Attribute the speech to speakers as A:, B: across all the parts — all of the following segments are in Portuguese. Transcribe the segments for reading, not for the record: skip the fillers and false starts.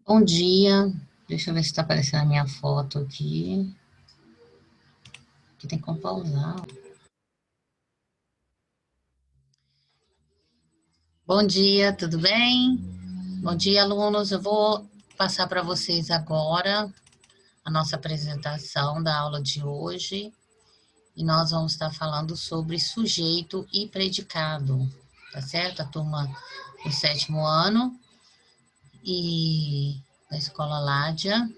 A: Bom dia. Deixa eu ver se está aparecendo a minha foto aqui. Aqui tem como pausar. Bom dia, tudo bem? Bom dia, alunos. Eu vou passar para vocês agora a nossa apresentação da aula de hoje. E nós vamos estar falando sobre sujeito e predicado, tá certo? A turma do 7º ano e da Escola Ládia.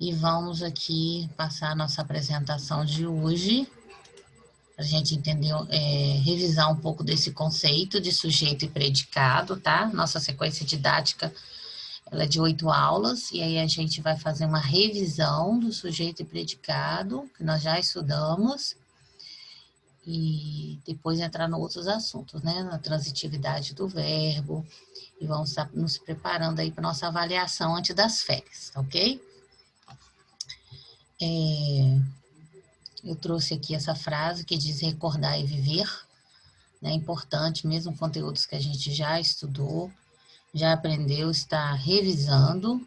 A: E vamos aqui passar a nossa apresentação de hoje, para a gente entender, revisar um pouco desse conceito de sujeito e predicado, tá? Nossa sequência didática, ela é de 8 aulas, e aí a gente vai fazer uma revisão do sujeito e predicado, que nós já estudamos, e depois entrar em outros assuntos, né? Na transitividade do verbo, e vamos estar nos preparando aí para nossa avaliação antes das férias, ok? Eu trouxe aqui essa frase que diz recordar e viver, né? É importante, mesmo conteúdos que a gente já estudou, já aprendeu, está revisando,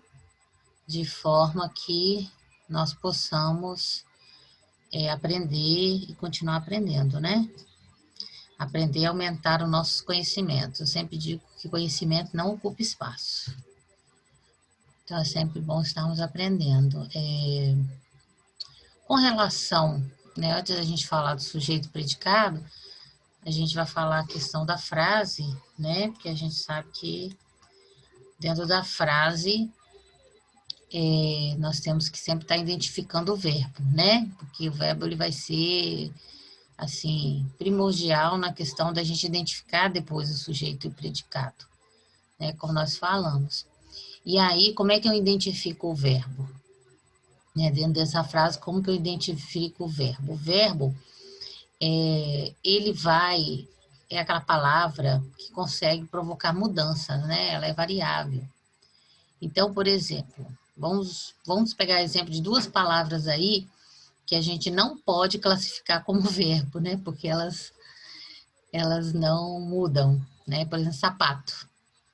A: de forma que nós possamos aprender e continuar aprendendo, né? Aprender a aumentar os nossos conhecimentos. Eu sempre digo que conhecimento não ocupa espaço. Então, é sempre bom estarmos aprendendo. Com relação, né, antes da gente falar do sujeito predicado, a gente vai falar a questão da frase, né? Porque a gente sabe que dentro da frase nós temos que sempre estar identificando o verbo, né? Porque o verbo ele vai ser assim primordial na questão da gente identificar depois o sujeito e o predicado, né? Como nós falamos. E aí, como é que eu identifico o verbo? Né? Dentro dessa frase, como que eu identifico o verbo? O verbo ele vai é aquela palavra que consegue provocar mudanças, né? Ela é variável. Então, por exemplo, vamos pegar exemplo de duas palavras aí que a gente não pode classificar como verbo, né? Porque elas não mudam, né? Por exemplo, sapato.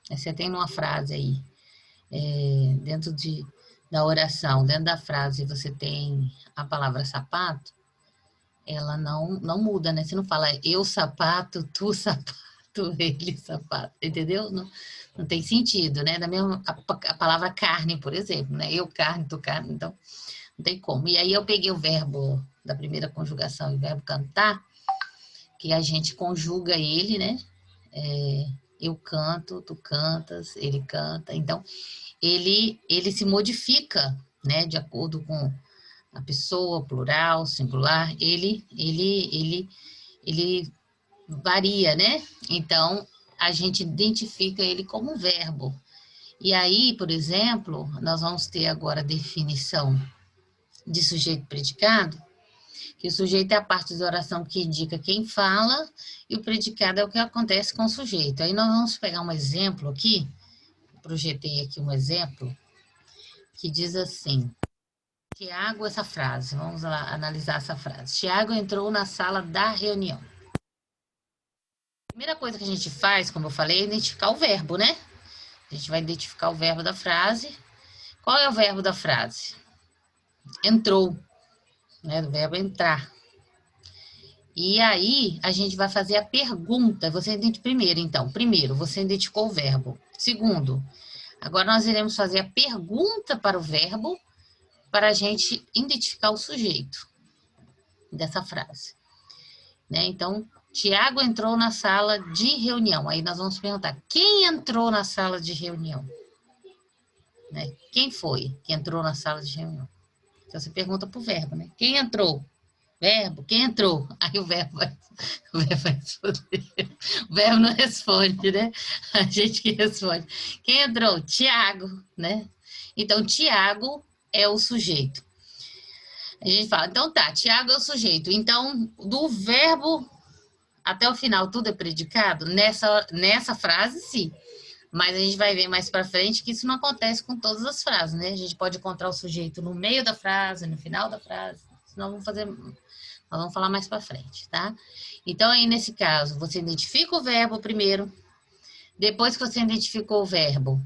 A: Você tem uma frase aí, dentro da oração, dentro da frase você tem a palavra sapato, ela não muda, né? Você não fala eu sapato, tu sapato, ele sapato, entendeu? Não tem sentido, né? Da mesma, a palavra carne, por exemplo, né? Eu carne, tu carne, então não tem como. E aí eu peguei o verbo da primeira conjugação, o verbo cantar, que a gente conjuga ele, né? Eu canto, tu cantas, ele canta. Então, ele se modifica, né? De acordo com a pessoa, plural, singular, ele varia, né? Então, a gente identifica ele como um verbo. E aí, por exemplo, nós vamos ter agora a definição de sujeito predicado, que o sujeito é a parte da oração que indica quem fala, e o predicado é o que acontece com o sujeito. Aí nós vamos pegar um exemplo aqui, projetei aqui um exemplo, que diz assim, Tiago, essa frase, vamos lá analisar essa frase. Tiago entrou na sala da reunião. A primeira coisa que a gente faz, como eu falei, é identificar o verbo, né? A gente vai identificar o verbo da frase. Qual é o verbo da frase? Entrou, né? O verbo entrar. E aí, a gente vai fazer a pergunta. Você identifica primeiro, então. Primeiro, você identificou o verbo. Segundo, agora nós iremos fazer a pergunta para o verbo para a gente identificar o sujeito dessa frase. Né? Então, Tiago entrou na sala de reunião. Aí nós vamos perguntar, quem entrou na sala de reunião? Né? Quem foi que entrou na sala de reunião? Então, você pergunta para o verbo, né? Quem entrou? Verbo, quem entrou? Aí o verbo vai responder. O verbo não responde, né? A gente que responde. Quem entrou? Tiago, né? Então, Tiago é o sujeito. A gente fala, então tá, Tiago é o sujeito. Então, do verbo até o final, tudo é predicado? Nessa frase, sim. Mas a gente vai ver mais para frente que isso não acontece com todas as frases, né? A gente pode encontrar o sujeito no meio da frase, no final da frase. Nós vamos falar mais para frente, tá? Então, aí nesse caso, você identifica o verbo primeiro. Depois que você identificou o verbo,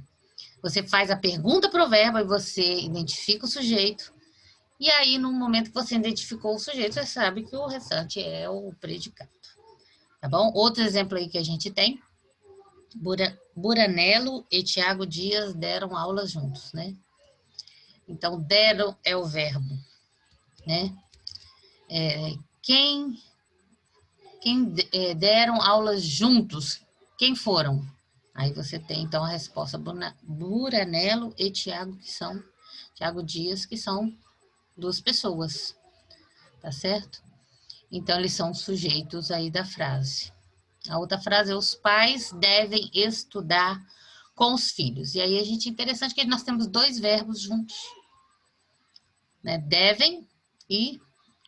A: Você faz a pergunta para o verbo e você identifica o sujeito. E aí, no momento que você identificou o sujeito, você sabe que o restante é o predicado. Tá bom? Outro exemplo aí que a gente tem. Buranello e Tiago Dias deram aulas juntos, né? Então, deram é o verbo, né? Quem deram aulas juntos, quem foram? Aí você tem, então, a resposta Buranello e Tiago Dias, que são duas pessoas, tá certo? Então, eles são sujeitos aí da frase. A outra frase é: os pais devem estudar com os filhos. E aí, interessante que nós temos dois verbos juntos, né? Devem e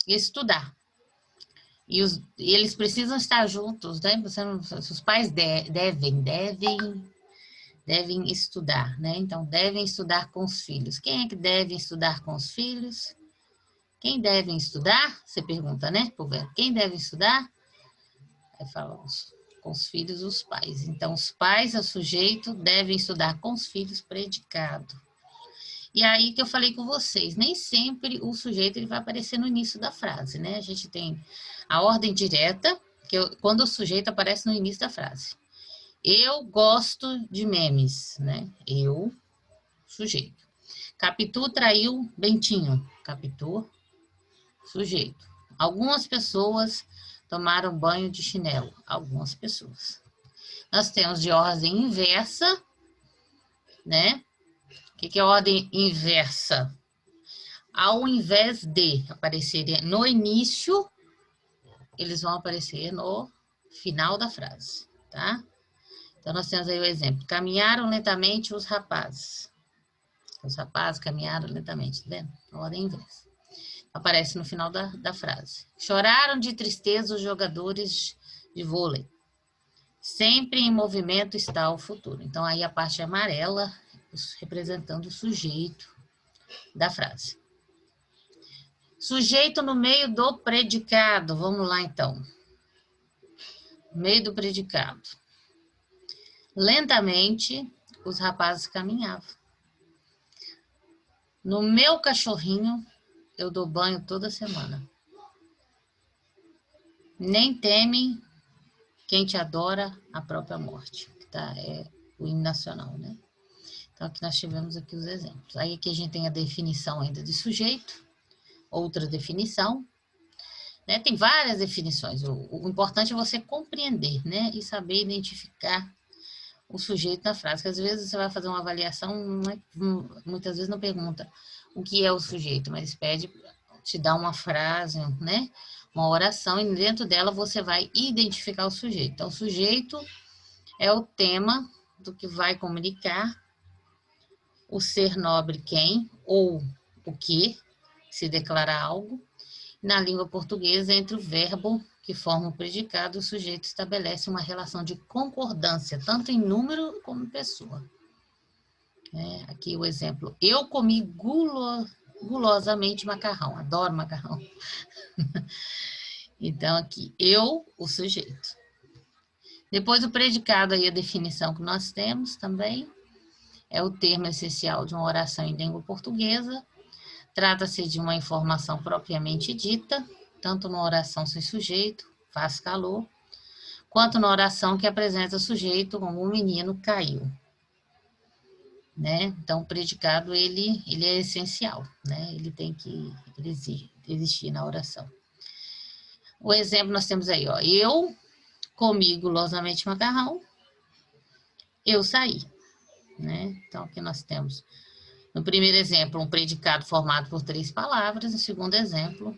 A: estudar. E eles precisam estar juntos, né? Os pais devem estudar, né? Então, devem estudar com os filhos. Quem é que deve estudar com os filhos? Quem deve estudar? Você pergunta, né? Quem deve estudar? Aí fala com os filhos, os pais. Então, os pais, o sujeito, devem estudar com os filhos, predicado. E aí que eu falei com vocês, nem sempre o sujeito ele vai aparecer no início da frase, né? A gente tem a ordem direta, quando o sujeito aparece no início da frase. Eu gosto de memes, né? Eu, sujeito. Capitu traiu Bentinho. Capitu, sujeito. Algumas pessoas tomaram banho de chinelo. Algumas pessoas. Nós temos de ordem inversa, né? O que é ordem inversa? Ao invés de aparecerem no início, eles vão aparecer no final da frase, tá? Então, nós temos aí o exemplo. Caminharam lentamente os rapazes. Os rapazes caminharam lentamente, tá vendo? Ordem inversa. Aparece no final da frase. Choraram de tristeza os jogadores de vôlei. Sempre em movimento está o futuro. Então, aí a parte amarela representando o sujeito da frase. Sujeito no meio do predicado. Vamos lá, então. No meio do predicado. Lentamente, os rapazes caminhavam. No meu cachorrinho, eu dou banho toda semana. Nem temem quem te adora a própria morte. Tá? É o hino nacional, né? Então, aqui nós tivemos aqui os exemplos. Aí aqui a gente tem a definição ainda de sujeito. Outra definição. Né? Tem várias definições. O importante é você compreender, né? E saber identificar o sujeito na frase. Porque às vezes você vai fazer uma avaliação, muitas vezes não pergunta o que é o sujeito, mas pede te dar uma frase, né? Uma oração, e dentro dela você vai identificar o sujeito. Então, o sujeito é o tema do que vai comunicar o ser nobre quem ou o que, se declara algo. Na língua portuguesa, entre o verbo que forma o predicado, o sujeito estabelece uma relação de concordância, tanto em número como em pessoa. Aqui o exemplo. Eu comi gulosamente macarrão. Adoro macarrão. Então, aqui, eu, o sujeito. Depois, o predicado, aí a definição que nós temos também, é o termo essencial de uma oração em língua portuguesa. Trata-se de uma informação propriamente dita, tanto na oração sem sujeito, faz calor, quanto na oração que apresenta o sujeito como o menino caiu. Né? Então, o predicado, ele é essencial, né? Ele tem que existir na oração. O exemplo nós temos aí, ó. Eu comi gulosamente macarrão, eu saí, né? Então, aqui nós temos, no primeiro exemplo, um predicado formado por 3 palavras. No segundo exemplo,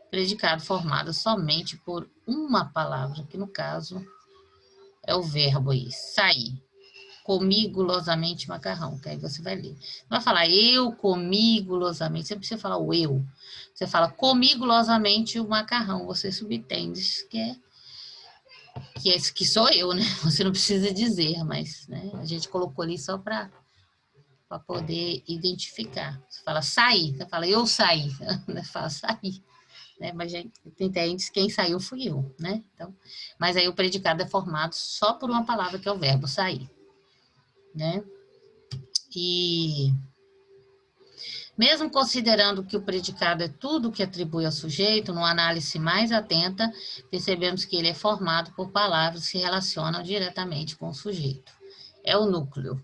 A: predicado formado somente por uma palavra, que no caso é o verbo aí, sair. Comi gulosamente macarrão, que aí você vai ler. Não vai falar eu comi gulosamente, você precisa falar o eu. Você fala comi gulosamente o macarrão, você subentende que sou eu, né? Você não precisa dizer, mas né, a gente colocou ali só para poder identificar. Você fala sair, você fala eu saí, você fala sair. Né? Mas a gente entende quem saiu fui eu, né? Então, mas aí o predicado é formado só por uma palavra, que é o verbo sair. Né? E mesmo considerando que o predicado é tudo que atribui ao sujeito, numa análise mais atenta, percebemos que ele é formado por palavras que se relacionam diretamente com o sujeito. É o núcleo.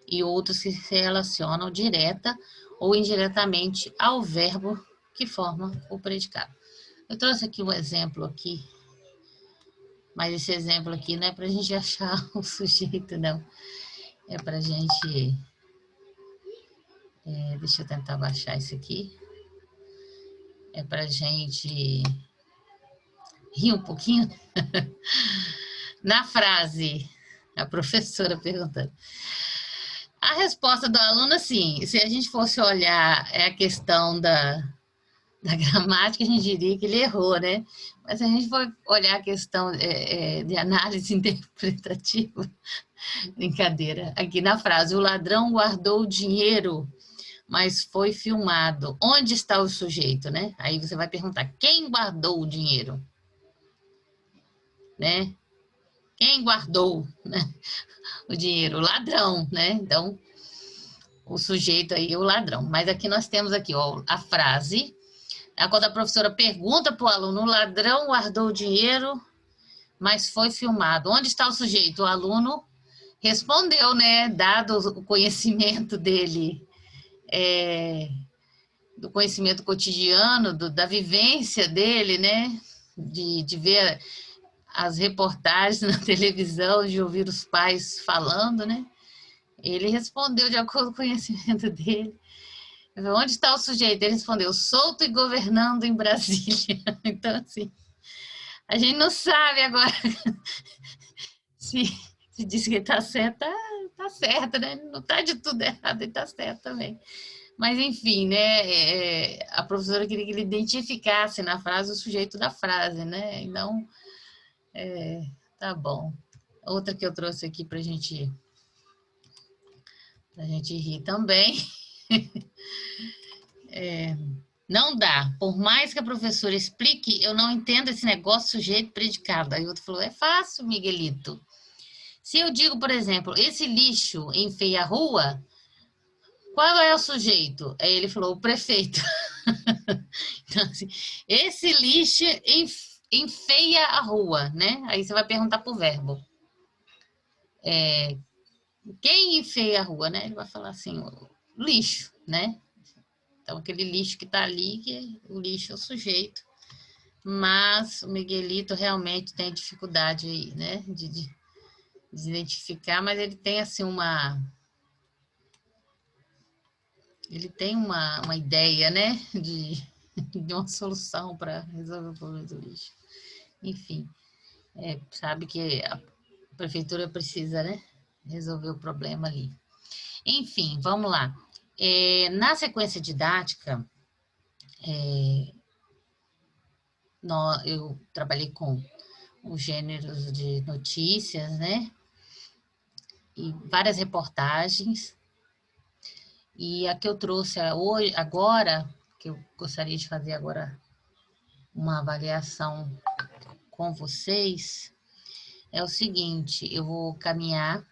A: E outros que se relacionam direta ou indiretamente ao verbo que forma o predicado. Eu trouxe aqui um exemplo aqui, mas esse exemplo aqui não é para a gente achar o sujeito, não. É para a gente... deixa eu tentar baixar isso aqui. É para a gente rir um pouquinho. Na frase, a professora perguntando. A resposta do aluno, assim, se a gente fosse olhar a questão da gramática, a gente diria que ele errou, né? Mas se a gente for olhar a questão de análise interpretativa, brincadeira, aqui na frase, o ladrão guardou o dinheiro, mas foi filmado. Onde está o sujeito, né? Aí você vai perguntar, quem guardou o dinheiro? Né? Quem guardou, né, o dinheiro? O ladrão, né? Então, o sujeito aí é o ladrão. Mas aqui nós temos aqui, ó, a frase. Quando a professora pergunta para o aluno, o ladrão guardou o dinheiro, mas foi filmado. Onde está o sujeito? O aluno respondeu, né? Dado o conhecimento dele, do conhecimento cotidiano, da vivência dele, né? De ver as reportagens na televisão, de ouvir os pais falando, né? Ele respondeu de acordo com o conhecimento dele. Onde está o sujeito? Ele respondeu, solto e governando em Brasília. Então, assim, a gente não sabe agora se diz que está certo, tá certo, né? Não está de tudo errado, ele está certo também. Mas, enfim, né? A professora queria que ele identificasse na frase o sujeito da frase, né? Então, tá bom. Outra que eu trouxe aqui para a gente rir também. Não dá. Por mais que a professora explique, eu não entendo esse negócio sujeito predicado. Aí o outro falou, é fácil, Miguelito. Se eu digo, por exemplo, esse lixo enfeia a rua, qual é o sujeito? Aí ele falou, o prefeito. Então, assim, esse lixo enfeia a rua, né? Aí você vai perguntar pro verbo. Quem enfeia a rua, né? Ele vai falar assim, o lixo, né? Então, aquele lixo que está ali, que o lixo é o sujeito. Mas o Miguelito realmente tem dificuldade aí, né? De identificar, mas ele tem, assim, ele tem uma ideia, né? De uma solução para resolver o problema do lixo. Enfim, sabe que a prefeitura precisa, né? Resolver o problema ali. Enfim, vamos lá. Na sequência didática, eu trabalhei com os gêneros de notícias, né? E várias reportagens. E a que eu trouxe hoje, agora, que eu gostaria de fazer agora uma avaliação com vocês, é o seguinte, eu vou caminhar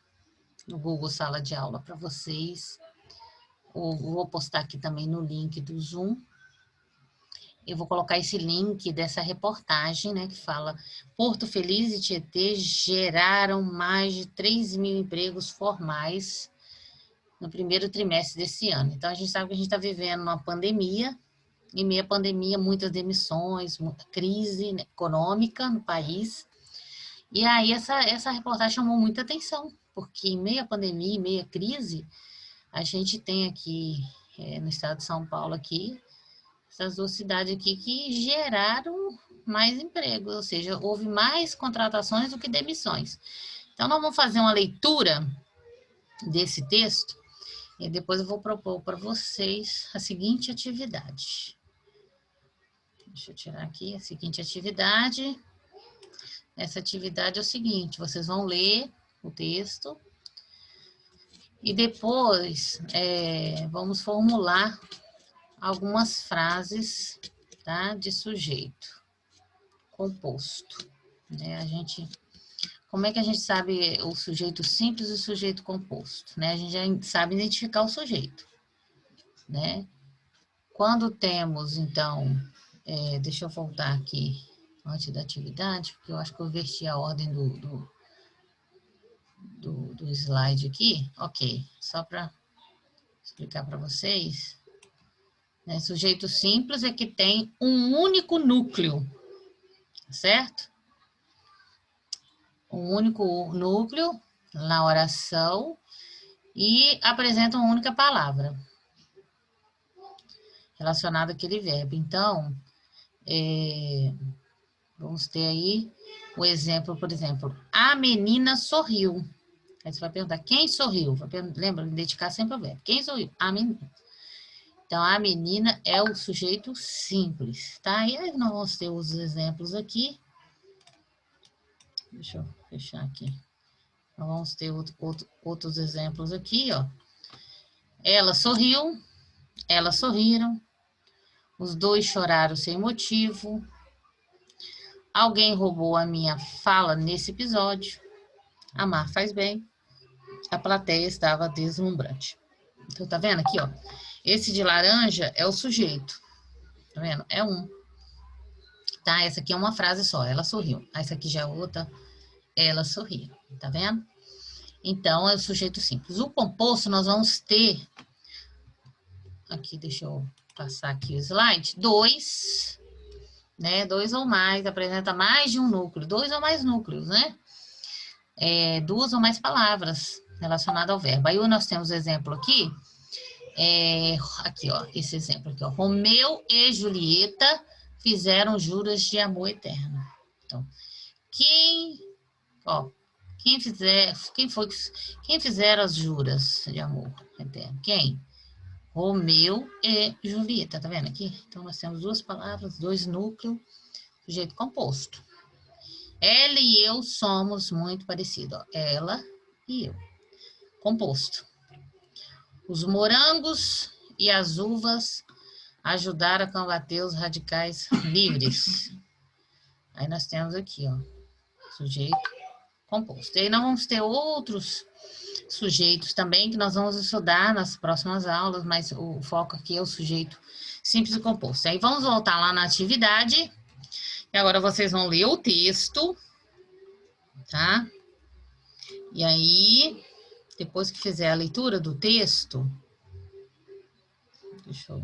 A: no Google Sala de Aula para vocês, vou postar aqui também no link do Zoom. Eu vou colocar esse link dessa reportagem, né, que fala Porto Feliz e Tietê geraram mais de 3.000 empregos formais no primeiro trimestre desse ano. Então, a gente sabe que a gente está vivendo uma pandemia, em meio à pandemia, muitas demissões, muita crise, né, econômica no país. E aí, essa reportagem chamou muita atenção, porque em meio à pandemia, em meio à crise, a gente tem aqui, no estado de São Paulo, aqui, essas duas cidades aqui que geraram mais empregos, ou seja, houve mais contratações do que demissões. Então, nós vamos fazer uma leitura desse texto e depois eu vou propor para vocês a seguinte atividade. Deixa eu tirar aqui a seguinte atividade. Essa atividade é o seguinte, vocês vão ler o texto e depois vamos formular algumas frases, tá, de sujeito composto, né? A gente como é que a gente sabe o sujeito simples e o sujeito composto, né? A gente já sabe identificar o sujeito, né? Quando temos, então, deixa eu voltar aqui antes da atividade, porque eu acho que eu inverti a ordem do slide aqui. Ok, só para explicar para vocês. Né? Sujeito simples é que tem um único núcleo, certo? Um único núcleo na oração e apresenta uma única palavra relacionada àquele verbo. Então, vamos ter aí o exemplo, por exemplo, a menina sorriu. Aí você vai perguntar, quem sorriu? Lembra, identificar sempre o verbo. Quem sorriu? A menina. Então, a menina é o sujeito simples, tá? E aí nós vamos ter os exemplos aqui. Deixa eu fechar aqui. Nós vamos ter outros exemplos aqui, ó. Ela sorriu, elas sorriram, os dois choraram sem motivo, alguém roubou a minha fala nesse episódio, amar faz bem, a plateia estava deslumbrante. Então, tá vendo aqui, ó? Esse de laranja é o sujeito, tá vendo? É um. Tá? Essa aqui é uma frase só, ela sorriu. Essa aqui já é outra, ela sorriu, tá vendo? Então, é o sujeito simples. O composto, nós vamos ter, aqui, deixa eu passar aqui o slide, dois, né? Dois ou mais, apresenta mais de um núcleo, dois ou mais núcleos, né? Duas ou mais palavras relacionadas ao verbo. Aí nós temos exemplo aqui, aqui, ó, esse exemplo aqui, ó. Romeu e Julieta fizeram juras de amor eterno. Então, quem fizeram as juras de amor eterno? Quem? Romeu e Julieta, tá vendo aqui? Então, nós temos duas palavras, dois núcleos, sujeito composto. Ela e eu somos muito parecidos, ó. Ela e eu. Composto. Os morangos e as uvas ajudaram a combater os radicais livres. Aí nós temos aqui, ó, sujeito composto. E aí nós vamos ter outros sujeitos também que nós vamos estudar nas próximas aulas, mas o foco aqui é o sujeito simples e composto. Aí vamos voltar lá na atividade. E agora vocês vão ler o texto, tá? E aí, depois que fizer a leitura do texto, deixa eu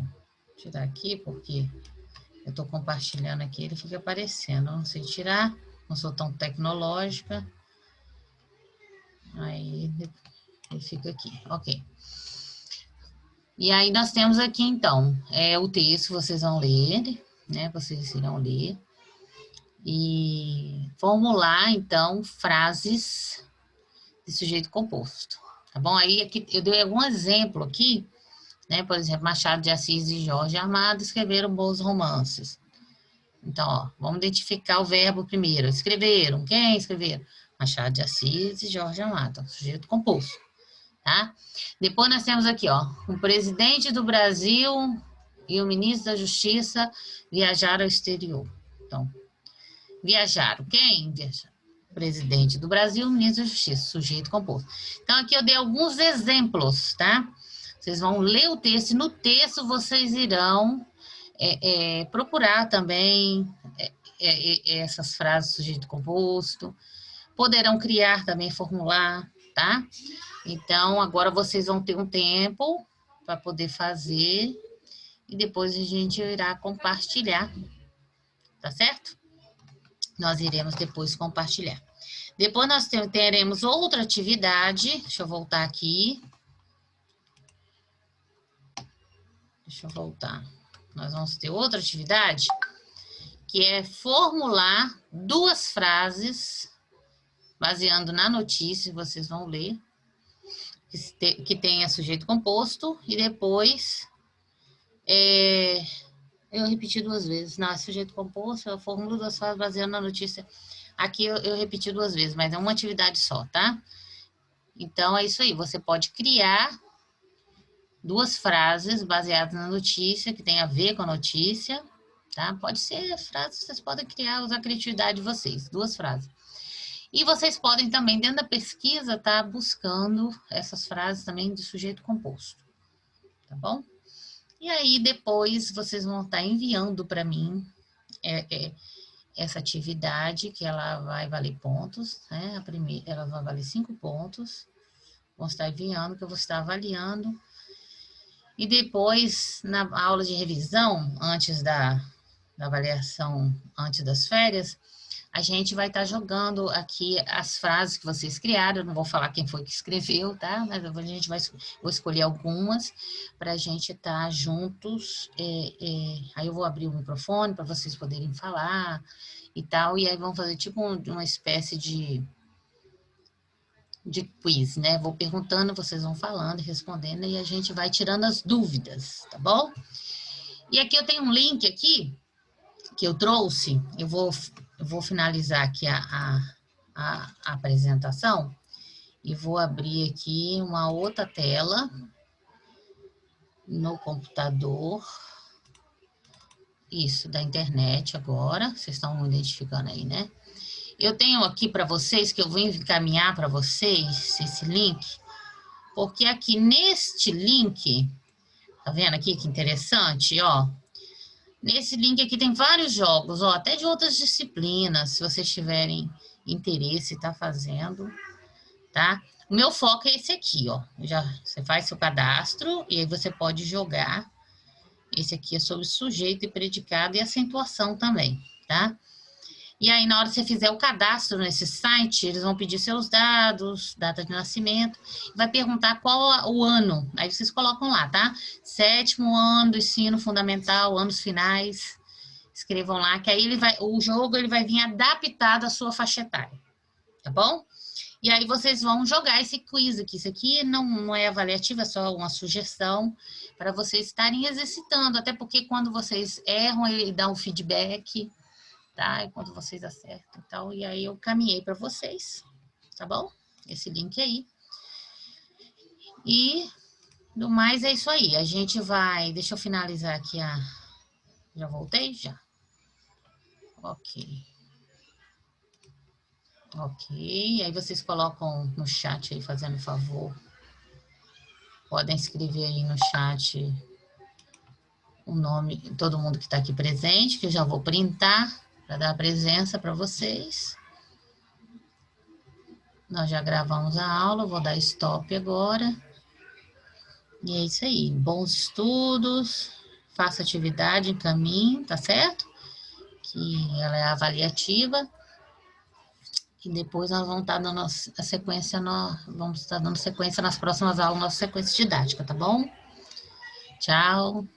A: tirar aqui, porque eu estou compartilhando aqui, ele fica aparecendo. Não sei tirar, não sou tão tecnológica. Aí, ele fica aqui, ok. E aí, nós temos aqui, então, o texto, vocês vão ler, né? Vocês irão ler. E formular, então, frases de sujeito composto, tá bom? Aí, aqui, eu dei algum exemplo aqui, né? Por exemplo, Machado de Assis e Jorge Amado escreveram bons romances. Então, ó, vamos identificar o verbo primeiro. Escreveram. Quem escreveram? Machado de Assis e Jorge Amado, sujeito composto, tá? Depois nós temos aqui, ó, o presidente do Brasil e o ministro da Justiça viajaram ao exterior. Então, viajaram. Quem viajaram? Presidente do Brasil, ministro da Justiça, sujeito composto. Então, aqui eu dei alguns exemplos, tá? Vocês vão ler o texto, e no texto vocês irão procurar também essas frases sujeito composto, poderão criar também, formular, tá? Então, agora vocês vão ter um tempo para poder fazer e depois a gente irá compartilhar, tá certo? Nós iremos depois compartilhar. Depois nós teremos outra atividade, deixa eu voltar aqui. Deixa eu voltar. Nós vamos ter outra atividade, que é formular duas frases, baseando na notícia, vocês vão ler, que tenha sujeito composto, e depois eu repeti duas vezes. Não, é sujeito composto, eu formulo duas frases baseando na notícia. Aqui eu repeti duas vezes, mas é uma atividade só, tá? Então, é isso aí. Você pode criar duas frases baseadas na notícia, que tem a ver com a notícia, tá? Pode ser frases, vocês podem criar, usar a criatividade de vocês. Duas frases. E vocês podem também, dentro da pesquisa, estar buscando essas frases também de sujeito composto, tá bom? E aí, depois, vocês vão estar enviando para mim essa atividade, que ela vai valer pontos, né? A primeira, ela vai valer 5 pontos. Vão estar enviando, que eu vou estar avaliando. E depois, na aula de revisão, antes da avaliação, antes das férias, a gente vai estar jogando aqui as frases que vocês criaram. Eu não vou falar quem foi que escreveu, tá? Mas a gente vou escolher algumas para a gente estar juntos. Aí eu vou abrir o microfone para vocês poderem falar e tal. E aí vamos fazer tipo uma espécie de quiz, né? Vou perguntando, vocês vão falando, respondendo, e a gente vai tirando as dúvidas, tá bom? E aqui eu tenho um link aqui, que eu trouxe, eu vou finalizar aqui a apresentação, e vou abrir aqui uma outra tela, no computador, isso, da internet agora, vocês estão identificando aí, né? Eu tenho aqui para vocês, que eu vou encaminhar para vocês esse link, porque aqui neste link, tá vendo aqui que interessante, ó? Nesse link aqui tem vários jogos, ó, até de outras disciplinas, se vocês tiverem interesse, tá fazendo, tá? O meu foco é esse aqui, ó. Você faz seu cadastro e aí você pode jogar. Esse aqui é sobre sujeito e predicado e acentuação também, tá? E aí, na hora que você fizer o cadastro nesse site, eles vão pedir seus dados, data de nascimento, vai perguntar qual o ano. Aí vocês colocam lá, tá? 7º ano do ensino fundamental, anos finais. Escrevam lá, que aí o jogo ele vai vir adaptado à sua faixa etária, tá bom? E aí vocês vão jogar esse quiz aqui. Isso aqui não é avaliativo, é só uma sugestão para vocês estarem exercitando. Até porque quando vocês erram, ele dá um feedback, tá? E quando vocês acertam e tal. E aí eu caminhei para vocês, tá bom? Esse link aí. E do mais é isso aí. A gente vai... Deixa eu finalizar aqui a... Já voltei? Já. Ok. Ok. Aí vocês colocam no chat aí, fazendo favor. Podem escrever aí no chat o nome de todo mundo que está aqui presente, que eu já vou printar para dar a presença para vocês. Nós já gravamos a aula, vou dar stop agora. E é isso aí. Bons estudos, faça atividade, encaminhe, tá certo? Que ela é avaliativa. E depois nós vamos estar dando a sequência, vamos estar dando sequência nas próximas aulas, nossa sequência didática, tá bom? Tchau.